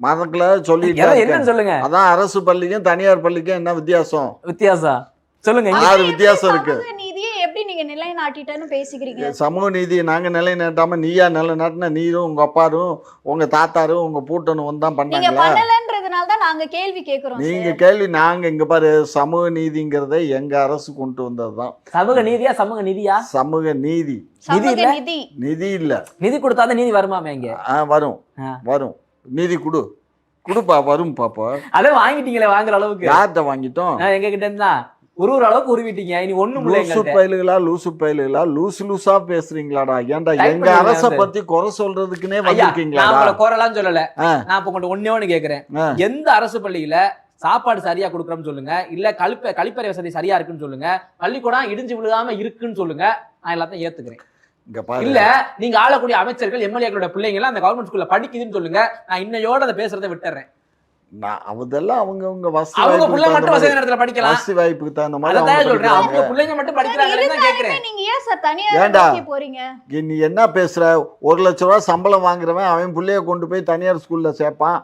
மறக்கல சொல்லிட்டு என்னன்னு சொல்லுங்க. அதான் அரசு பள்ளிக்கும் தனியார் பள்ளிக்கும் என்ன வித்தியாசம் சொல்லுங்க. 6 வித்தியாசம் இருக்கு. நீதியை எப்படி நீங்க நிலைநாட்டிட்டேன்னு பேசிக்கிறீங்க? சமூக நீதியை நாங்க நிலைநாட்டாம நீயா நிலைநாட்டின? நீரும் உங்க அப்பாரும் உங்க தாத்தாரும் உங்க பூட்டனும் தான் நீங்க பண்ணாங்களா? பண்ணலன்றதுனால தான் நாங்க கேள்வி கேக்குறோம். நீங்க கேள்வி நாங்க இங்க பாரு, சமூக நீதிங்கிறத எங்க அரசு கொண்டு வந்ததுதான். சமூக நீதியா சமூக நிதியா? சமூக நீதி. நிதி இல்ல. நிதி கொடுத்தாதான் நீதி வருமாமே இங்க. வரும் நீதி குடுப்பா வரும் பாப்பா. அதை வாங்கிட்டீங்களே, வாங்குற அளவுக்கு. யார்கிட்ட வாங்கிட்டோம்? எங்க கிட்ட இருந்தா ஒரு அளவுக்கு உருவிட்டீங்க. இனி ஒண்ணும் லூசு லூசா பேசுறீங்களாடா? ஏன்டா எங்க அரச பத்தி குறை சொல்றதுக்குன்னே வந்திருக்கீங்களா? குறைலாம் சொல்லல. நான் இப்ப கொண்டு ஒண்ணே கேக்குறேன். எந்த அரசு பள்ளியில சாப்பாடு சரியா கொடுக்குறோம்னு சொல்லுங்க, இல்ல கழிப்பறை வசதி சரியா இருக்குன்னு சொல்லுங்க, பள்ளிக்கூடம் இடிஞ்சு விழுகாம இருக்குன்னு சொல்லுங்க, நான் எல்லாத்தையும் ஏத்துக்கிறேன். இல்ல நீங்க ஆளக்கூடிய அமைச்சர்கள் எம்எல்ஏக்களோட பிள்ளைங்க எல்லாம் அந்த கவர்மெண்ட் ஸ்கூல்ல படிக்குதுன்னு சொல்லுங்க, நான் இன்னையோட அதை பேசுறதை விட்டுறேன். அவதெல்லாம் அவங்க வசதி நேரத்துல படிக்கலாம். வசதி வாய்ப்புக்கு தகுந்த மாதிரி அவங்க பிள்ளைங்க மட்டும் படிக்கிறாங்கன்னு கேக்குறேன். நீங்க ஏன் சார் தனியா போறீங்க? நீ என்ன பேசுற? 1 லட்சம் ரூபாய் சம்பளம் வாங்குறவன் அவன் பிள்ளைய கொண்டு போய் தனியார் ஸ்கூல்ல சேர்ப்பான்.